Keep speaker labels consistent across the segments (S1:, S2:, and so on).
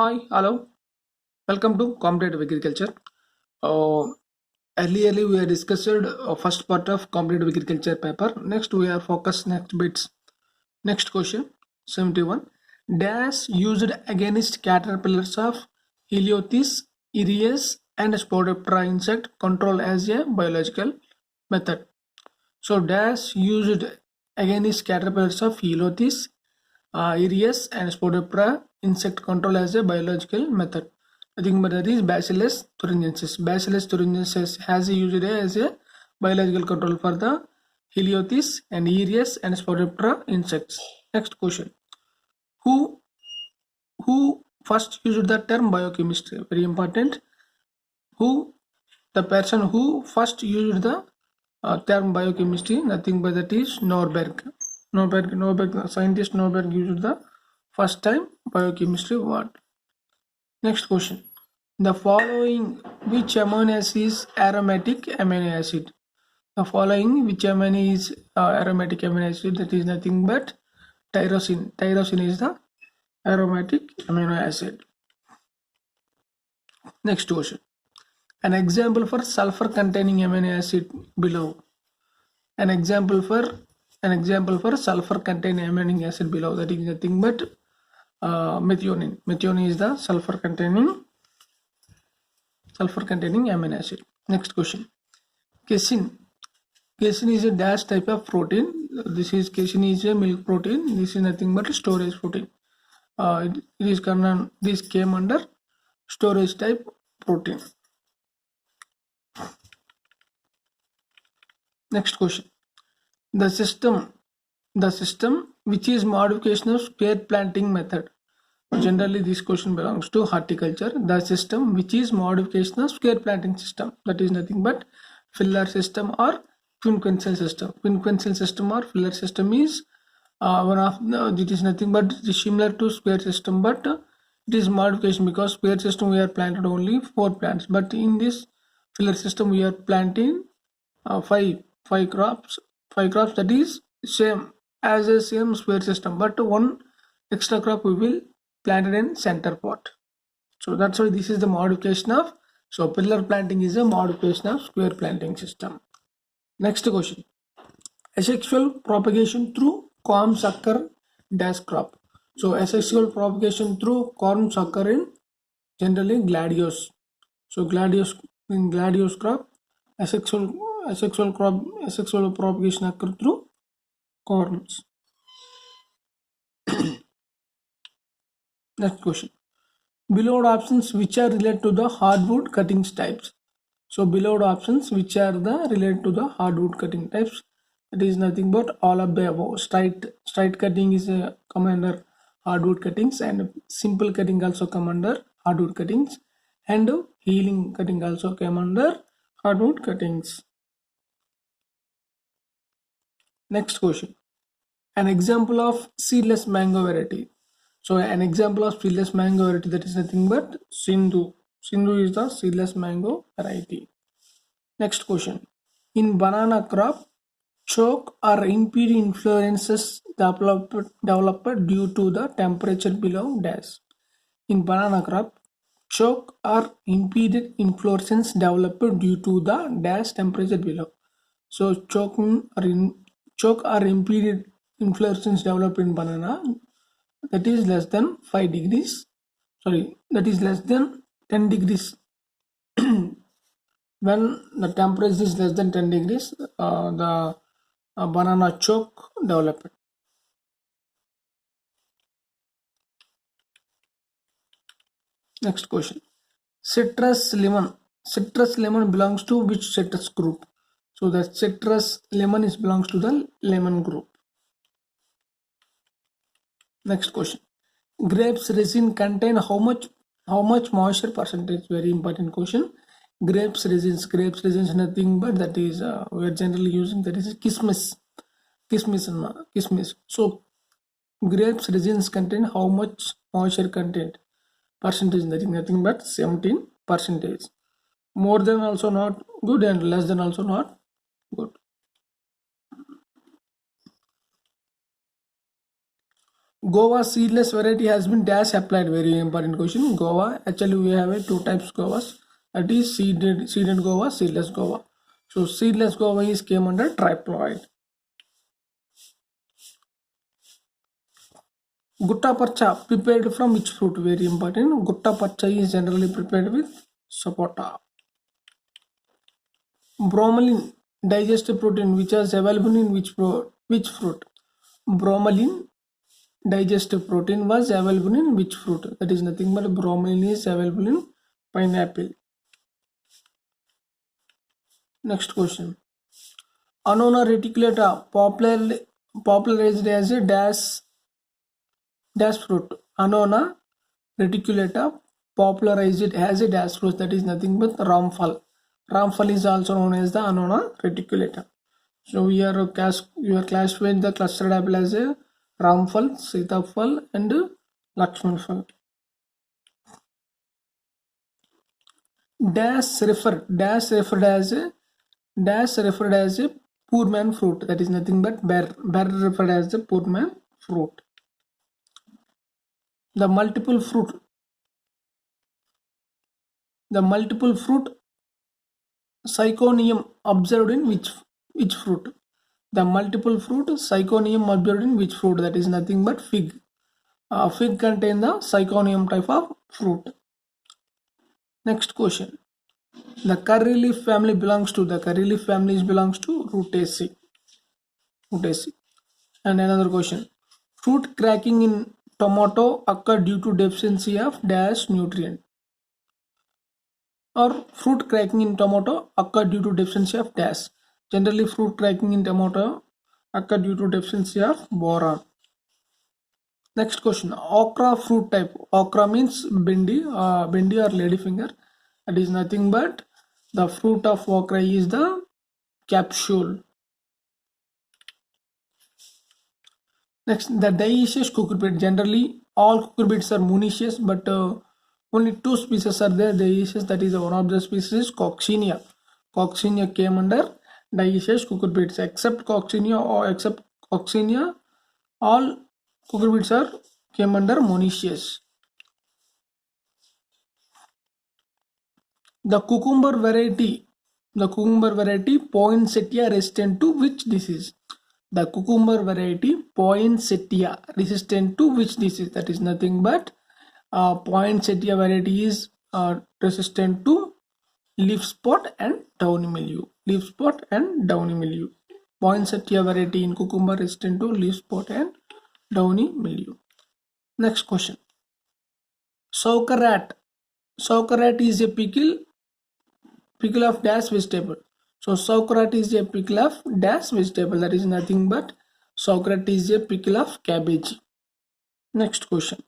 S1: Hi, hello. Welcome to Competitive Agriculture. Uh, Earlier we have discussed first part of Competitive Agriculture paper. Next we are focused next bits. Next question, 71. Dash used against caterpillars of Heliothes, Iris, and Spodoptera insect control as a biological method. So dash used against caterpillars of Heliothes, Iris, and Spodoptera insect control as a biological method. Nothing but that is Bacillus thuringiensis. Bacillus thuringiensis has used as a biological control for the Heliothes and Iris and Spodoptera insects. Next question. Who who first used the term biochemistry? Very important. Who the person who first used the term biochemistry? Nothing but that is Norberg. Norberg, scientist Norberg used the first time biochemistry word. Next question. The following which amino acid is aromatic amino acid? The following which amino is aromatic amino acid? That is nothing but tyrosine. Tyrosine is the aromatic amino acid. Next question. An example for sulfur containing amino acid below. An example for sulfur containing amino acid below, that is nothing but methionine. Methionine is the sulfur containing amino acid. Next question. Casein. Casein is a dash type of protein. Casein is a milk protein. This is nothing but storage protein. This came under storage type protein. Next question. The system which is modification of square planting method. Generally this question belongs to horticulture. The system which is modification of square planting system, that is nothing but filler system or quinquential system. Quinquential system or filler system is it is nothing but it is similar to square system, but it is modification, because square system we are planted only 4 plants, but in this filler system we are planting five crops, that is same as a same square system, but one extra crop we will plant it in center pot. So that's why this is the modification of, so pillar planting is a modification of square planting system. Next question. Asexual propagation through corm sucker dash crop. So asexual propagation through corm sucker in generally gladiolus. So in gladiolus crop, asexual propagation occur through corms. Next question. Below options which are related to the hardwood cutting types. So below options which are the related to the hardwood cutting types. It is nothing but all of the above. Straight cutting is a come under hardwood cuttings, and simple cutting also come under hardwood cuttings, and healing cutting also come under hardwood cuttings. Next question. An example of seedless mango variety. So an example of seedless mango variety, that is nothing but Sindhu. Sindhu is the seedless mango variety. Next question. In banana crop, choke or impede influences developed due to the temperature below dash. In banana crop, choke or impeded inflorescence developed due to the dash temperature below. So choke or impeded inflorescence developed in banana, that is less than 5 degrees, that is less than 10 degrees. When the temperature is less than 10 degrees, the banana choke developed. Next question. Citrus lemon belongs to which citrus group? So the citrus lemon belongs to the lemon group. Next question. Grapes resin contain how much moisture percentage? Very important question. Grapes resins nothing but that is we are generally using, that is kismis. So grapes resins contain how much moisture content percentage? That is nothing but 17%. More than also not good, and less than also not good. Guava seedless variety has been dash applied. Very important question. Guava. Actually, we have two types guavas. That is seeded guava, seedless guava. So seedless guava is came under triploid. Gutta percha prepared from which fruit? Very important. Gutta percha is generally prepared with sapota. Bromelain digestive protein which is available in which fruit? Bromelain digestive protein was available in which fruit? That is nothing but bromelain is available in pineapple. Next question. Annona reticulata popularized as a dash fruit. Annona reticulata popularized as a dash fruit. That is nothing but ramphal. Ramphal is also known as the Annona reticulata. So we are classifying the clustered apple as a ramphal, sitafal, and lakshmanfal. Dash referred as a poor man fruit. That is nothing but bear referred as a poor man fruit. The multiple fruit syconium observed in which fruit? The multiple fruit syconium observed in which fruit? That is nothing but fig. Fig contain the syconium type of fruit. Next question. The curry leaf family belongs to Rutaceae. And another question. Fruit cracking in tomato occur due to deficiency of dash nutrient. Or fruit cracking in tomato occur due to deficiency of dash. Generally, fruit cracking in tomato occur due to deficiency of boron. Next question. Okra fruit type. Okra means bindi or ladyfinger. That is nothing but the fruit of okra is the capsule. Next, the dioecious cucurbit. Generally, all cucurbits are monoecious, but only two species are there dioecious. That is one of the species Coccinia. Coccinia came under dioecious cucurbits. Except Coccinia, all cucurbits came under monoecious. The cucumber variety Poinsettia resistant to which disease? The cucumber variety Poinsettia resistant to which disease? That is nothing but Poinsettia variety is resistant to leaf spot and downy mildew. Poinsettia variety in cucumber resistant to leaf spot and downy mildew. Next question. Sauerkraut is a pickle of dash vegetable. So sauerkraut is a pickle of dash vegetable. That is nothing but sauerkraut is a pickle of cabbage. Next question.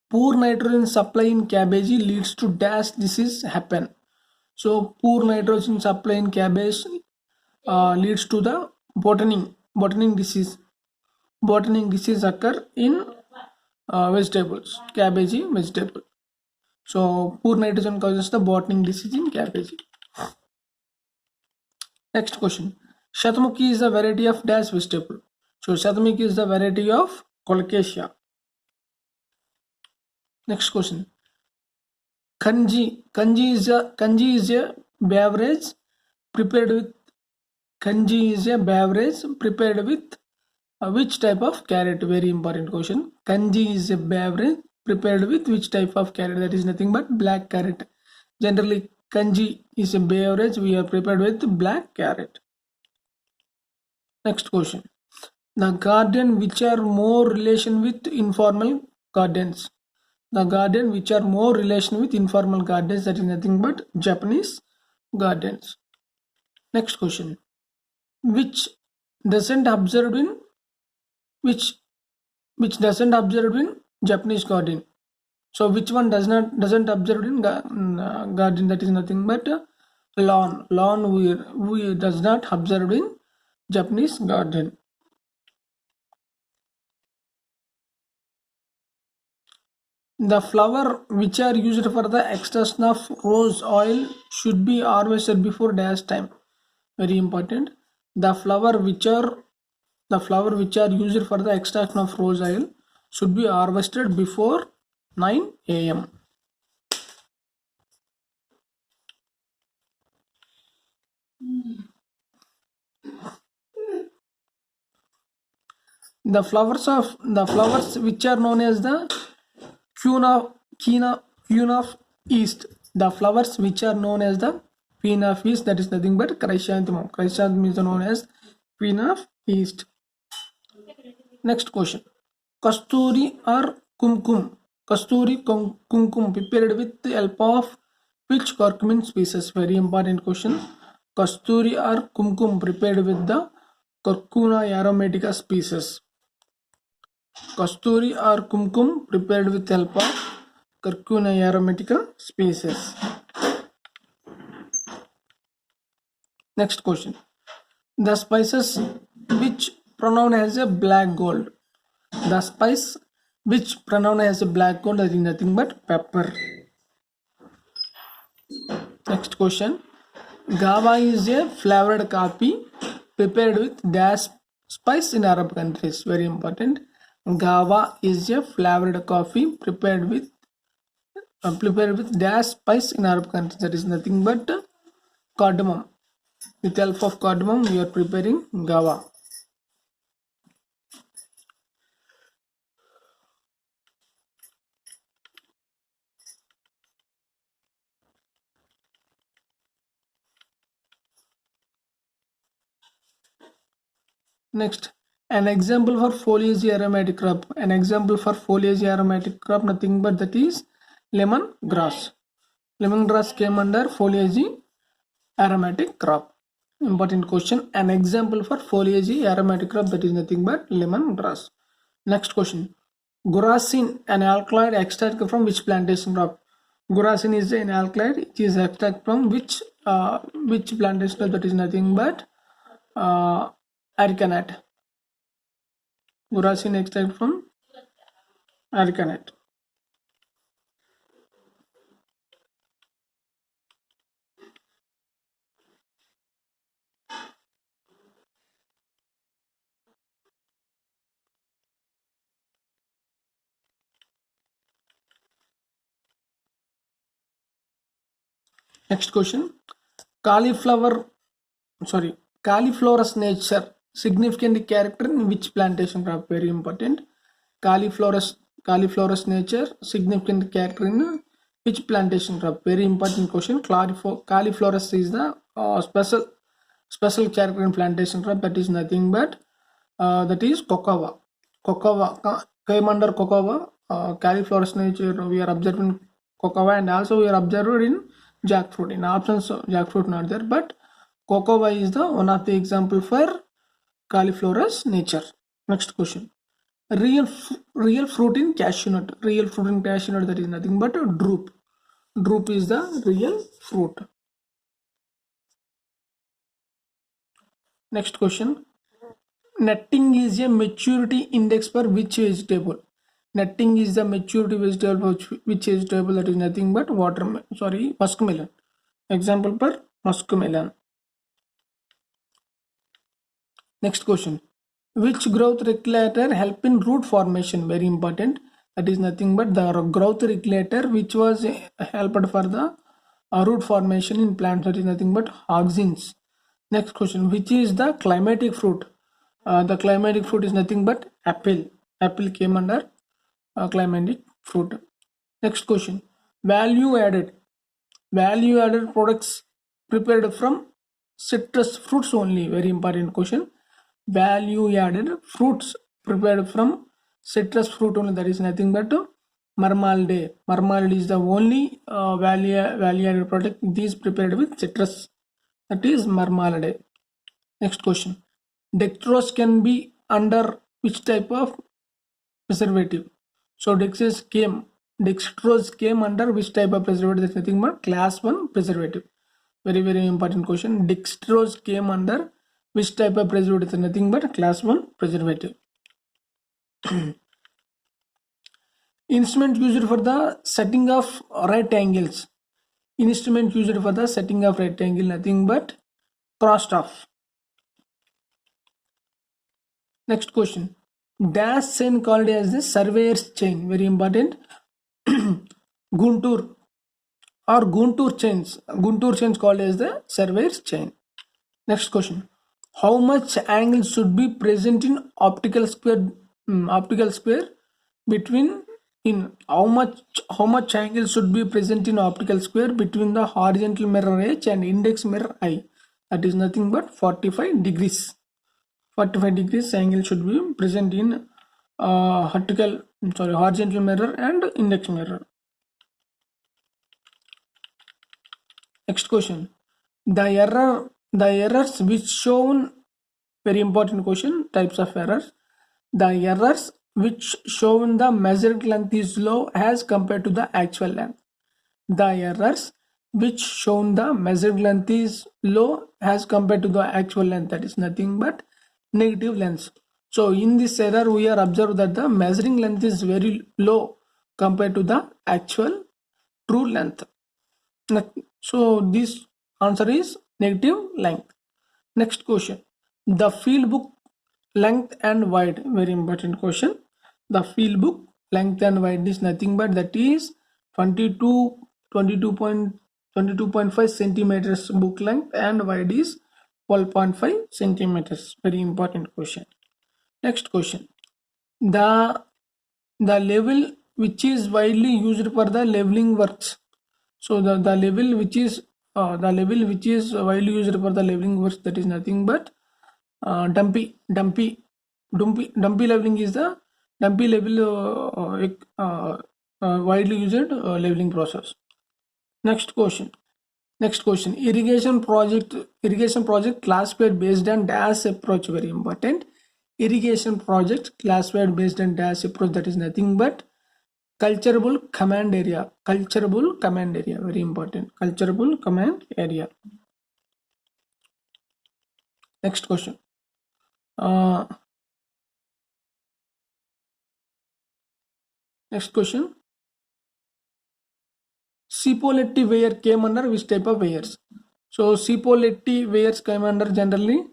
S1: Poor nitrogen supply in cabbage leads to dash disease happen. So poor nitrogen supply in cabbage leads to the bottoming disease. Bottoming disease occur in vegetables, cabbage vegetable. So poor nitrogen causes the bottoming disease in cabbage. Next question. Shatamukhi is a variety of dash vegetable. So Shatamukhi is the variety of Colocasia. Next question. Kanji is a beverage prepared with which type of carrot? Very important question. Kanji is a beverage prepared with which type of carrot? That is nothing but black carrot. Generally, kanji is a beverage we are prepared with black carrot. Next question. The garden which are more relation with informal gardens. The garden which are more relation with informal gardens, that is nothing but Japanese gardens. Next question. Which doesn't observed in Japanese garden? So which one doesn't observed in garden? That is nothing but lawn. We does not observe in Japanese garden. The flower which are used for the extraction of rose oil should be harvested before dash time. Very important. The flower which are The flower which are used for the extraction of rose oil should be harvested before 9 a.m. The flowers which are known as the queen of east. The flowers which are known as the queen of east, that is nothing but chrysanthemum. Chrysanthemum is known as queen of east. Next question. Kasturi or kumkum? Kasturi kumkum prepared with the help of which curcumin species? Very important question. Kasturi or kumkum prepared with the Curcuna aromatica species. Kasturi or kumkum prepared with help of Curcuna aromatica species. Next question. The spices which pronoun as a black gold. The spice which pronoun as a black gold is nothing but pepper. Next question. Gava is a flavored coffee prepared with dash spice in Arab countries. Very important. Gava is a flavored coffee prepared with dash spice in Arab countries. That is nothing but cardamom. With the help of cardamom, we are preparing Gava. Next, an example for foliage aromatic crop. An example for foliage aromatic crop, nothing but that is lemon grass. Lemon grass came under foliage aromatic crop. Important question. An example for foliage aromatic crop, that is nothing but lemon grass. Next question. Guracin, an alkaloid extract from which plantation crop? Guracin is an alkaloid. It is extract from which plantation crop? That is nothing but Arecanut. Guracin extract from Arecanut. Next question. Cauliflower's nature, significant character in which plantation crop? Very important. Cauliflower's nature, significant character in which plantation crop? Very important question. Cauliflower's is the special character in plantation crop, that is nothing but that is cocoa. Came under cocoa. Cauliflower's nature we are observing cocoa, and also we are observed in jackfruit. In options jackfruit not there, but cocoa is the one of the example for cauliflower's nature. Next question. Real fruit in cashew nut. Real fruit in cashew nut, that is nothing but a drupe. Drupe is the real fruit. Next question. Netting is a maturity index for which vegetable? Netting is the maturity vegetable for which vegetable? That is nothing but muskmelon. Example for muskmelon. Next question. Which growth regulator help in root formation? Very important. That is nothing but the growth regulator which was helped for the root formation in plants. That is nothing but auxins. Next question. Which is the climatic fruit? The climatic fruit is nothing but apple. Apple came under climatic fruit. Next question. Value added products prepared from citrus fruits only. Very important question. Value added fruits prepared from citrus fruit only, that is nothing but marmalade. Marmalade is the only value added product. These prepared with citrus, that is marmalade. Next question. Dextrose can be under which type of preservative? So dextrose came under which type of preservative? That's nothing but class 1 preservative. Very important question. Dextrose came under which type of preservative? Nothing but class 1 preservative. Instrument used for the setting of right angles. Instrument used for the setting of right angle, nothing but cross staff. Next question. Dash chain called as the surveyor's chain. Very important. Guntur or Guntur chains. Guntur chains called as the surveyor's chain. Next question. How much angle should be present in optical square? Optical square between in how much angle should be present in optical square between the horizontal mirror edge and index mirror eye? That is nothing but 45 degrees. 45 degrees angle should be present in horizontal mirror and index mirror. Next question. The errors which shown, very important question, types of errors. The errors which shown the measured length is low as compared to the actual length. The errors which shown the measured length is low as compared to the actual length, that is nothing but negative lengths. So in this error we are observed that the measuring length is very low compared to the actual true length. So this answer is negative length. Next question. The field book length and wide, very important question. The field book length and wide is nothing but that is 22.5 centimeters book length and wide is 12.5 centimeters. Very important question. Next question. The level which is widely used for the leveling works. So the level which is widely used for the leveling works, that is nothing but dumpy leveling is the dumpy level widely used leveling process. Next question. Irrigation project classified based on dash approach, very important. Irrigation project classified based on dash approach, that is nothing but culturable command area. Very important. Culturable command area. Next question. Next question. Cipolleti wire came under which type of wires? So Cipolleti wires came under generally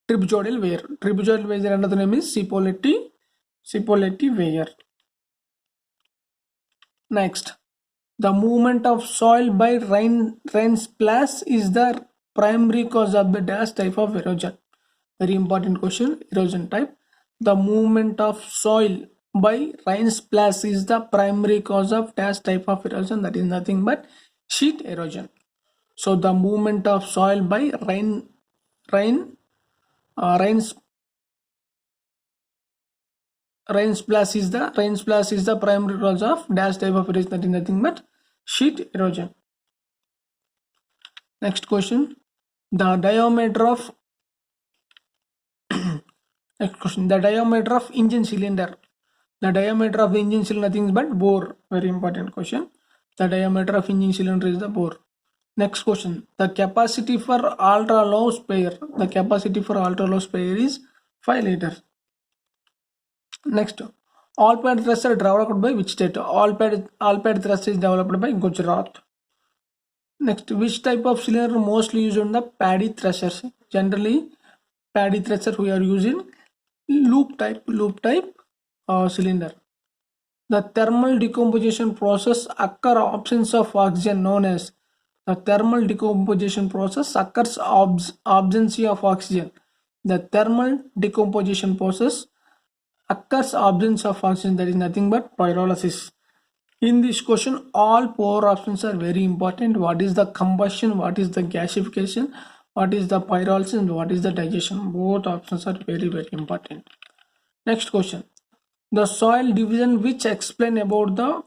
S1: trapezoidal wire. Trapezoidal wire, another name is Cipolleti wire. Next, the movement of soil by rain splash is the primary cause of the dash type of erosion. Very important question. Erosion type. The movement of soil by rain splash is the primary cause of dash type of erosion, that is nothing but sheet erosion. So the movement of soil by rain splash is the primary cause of dash type of erosion, that is nothing but sheet erosion. Next question. The diameter of engine cylinder. The diameter of the engine cylinder nothing but bore. Very important question. The diameter of engine cylinder is the bore. Next question. The capacity for ultra low spare. The capacity for ultra low spare is 5 liters. Next, all pad thruster developed by which state? All pad thruster is developed by Gujarat. Next, which type of cylinder mostly used on the paddy threshers? Generally, paddy thresher we are using loop type cylinder. The thermal decomposition process occur absence of oxygen, known as the thermal decomposition process occurs absence of oxygen. The thermal decomposition process occurs absence of oxygen, that is nothing but pyrolysis. In this question, all 4 options are very important. What is the combustion, what is the gasification, what is the pyrolysis, and what is the digestion? Both options are very, very important. Next question. The soil division which explain about the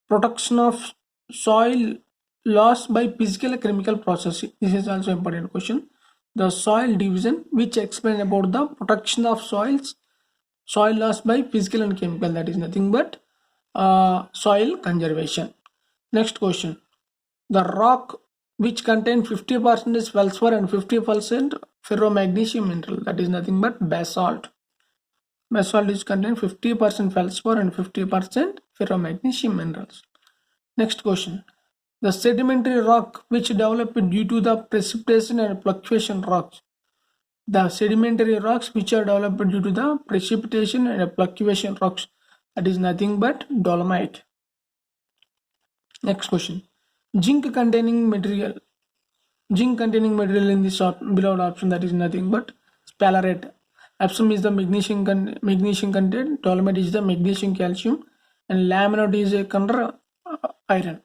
S1: protection of soil loss by physical and chemical process. This is also important question. The soil division which explain about the protection of soil loss by physical and chemical, that is nothing but soil conservation. Next question. The rock which contain 50% feldspar and 50% ferromagnesium mineral, that is nothing but basalt. Basalt is contain 50% feldspar and 50% ferromagnesium minerals. Next question. The sedimentary rock which developed due to the precipitation and fluctuation rocks. The sedimentary rocks which are developed due to the precipitation and fluctuation rocks, that is nothing but dolomite. Next question. Zinc containing material in this below option, that is nothing but sphalerite. Epsom is the magnesium content, dolomite is the magnesium calcium, and laminate is a color iron.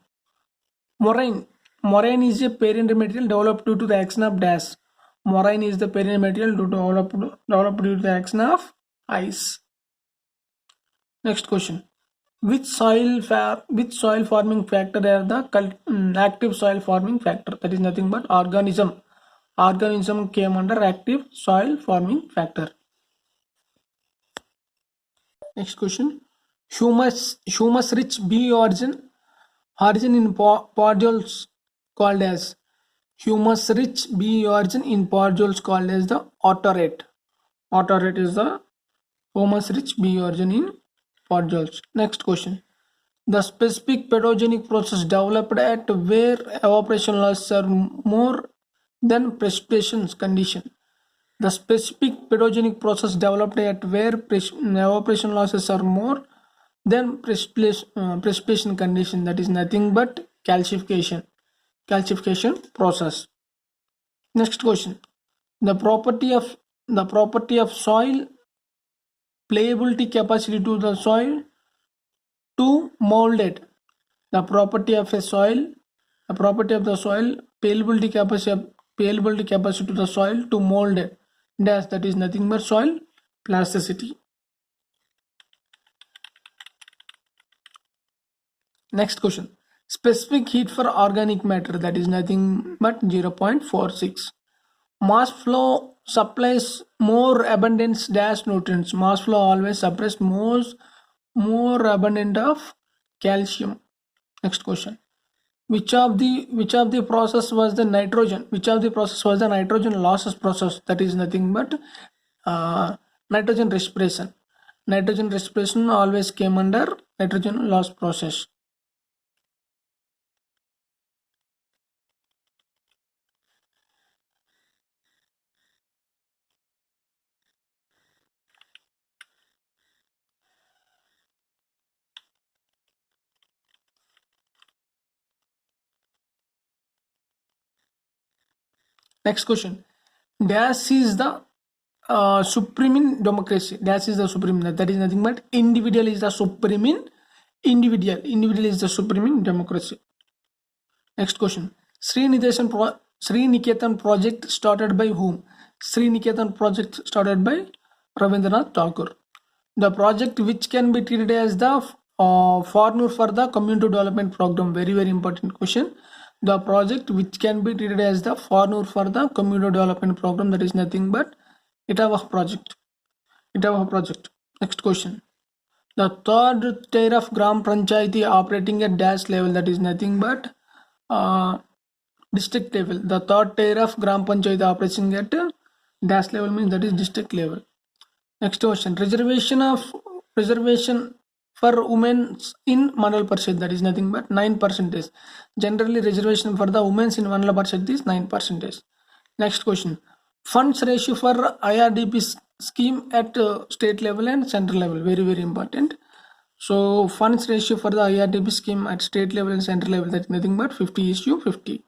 S1: Moraine is a parent material developed due to the action of dash. Moraine is the parent material developed due to the action of ice. Next question. Which soil forming factor are the active soil forming factor? That is nothing but organism. Organism came under active soil forming factor. Next question. Humus rich B origin in podols called as humus rich B origin in podols called as the ottorate. Ottorate is the humus rich B origin in podols. Next question. The specific pedogenic process developed at where evaporation losses are more than precipitation condition. The specific pedogenic process developed at where evaporation losses are more than precipitation condition, that is nothing but calcification process. Next question. The property of soil playability capacity to the soil to mold it. The property of the soil playability capacity to the soil to mold it, that is nothing but soil plasticity. Next question. Specific heat for organic matter, that is nothing but 0.46. Mass flow supplies more abundance dash nutrients. Mass flow always supplies more abundant of calcium. Next question. Which of the process was the nitrogen? Which of the process was the nitrogen losses process? That is nothing but nitrogen respiration. Nitrogen respiration always came under nitrogen loss process. Next question. Dash is the supreme in democracy. Dash is the supreme. That is nothing but individual is the supreme in individual. Individual is the supreme in democracy. Next question. Sri Niketan project started by whom? Sri Niketan project started by Rabindranath Tagore. The project which can be treated as the formula for the community development program. Very, very important question. The project which can be treated as the formula for the community development program, that is nothing but Etawah project. Next question. The third tier of Gram Panchayati operating at dash level, that is nothing but district level. The third tier of Gram Panchayati operating at dash level means that is district level. Next question. Reservation for women in Mandal Parishad, that is nothing but 9%. Generally reservation for the women in Mandal Parishad is 9%. Next question. Funds ratio for IRDP scheme at state level and central level, very, very important. So funds ratio for the IRDP scheme at state level and central level, that is nothing but 50:50.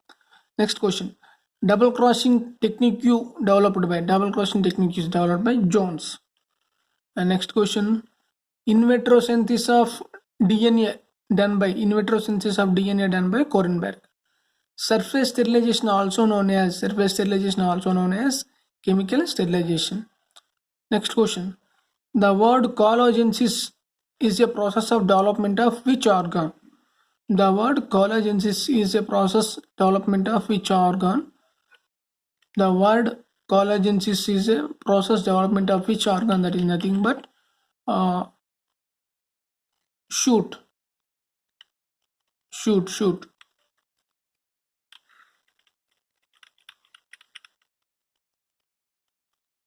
S1: Next question. Double crossing technique is developed by Jones. And next question. In vitro synthesis of DNA done by Korenberg. Surface sterilization also known as chemical sterilization. Next question. The word collagensis is a process of development of which organ? The word collagensis is a process development of which organ? The word collagensis is a process development of which organ? That is nothing but shoot.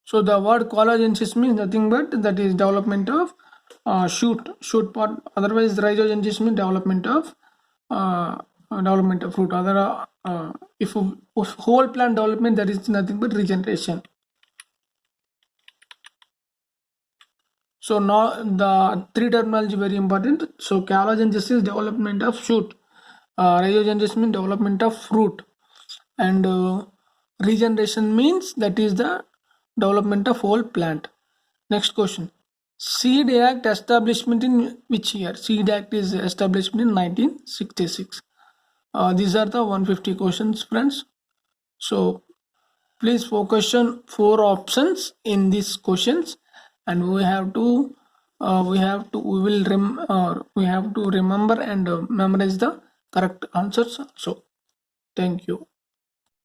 S1: So the word collagensis means nothing but that is development of shoot part. Otherwise rhizogenesis means development of fruit. Other if whole plant development, that is nothing but regeneration. So now the three terminology very important. So calogenesis is development of shoot, rhizogenesis means development of fruit, and regeneration means that is the development of whole plant. Next question. Seed Act establishment in which year? Seed Act is establishment in 1966. These are the 150 questions, friends. So please focus on 4 options in these questions, and we have to remember and memorize the correct answers. So thank you.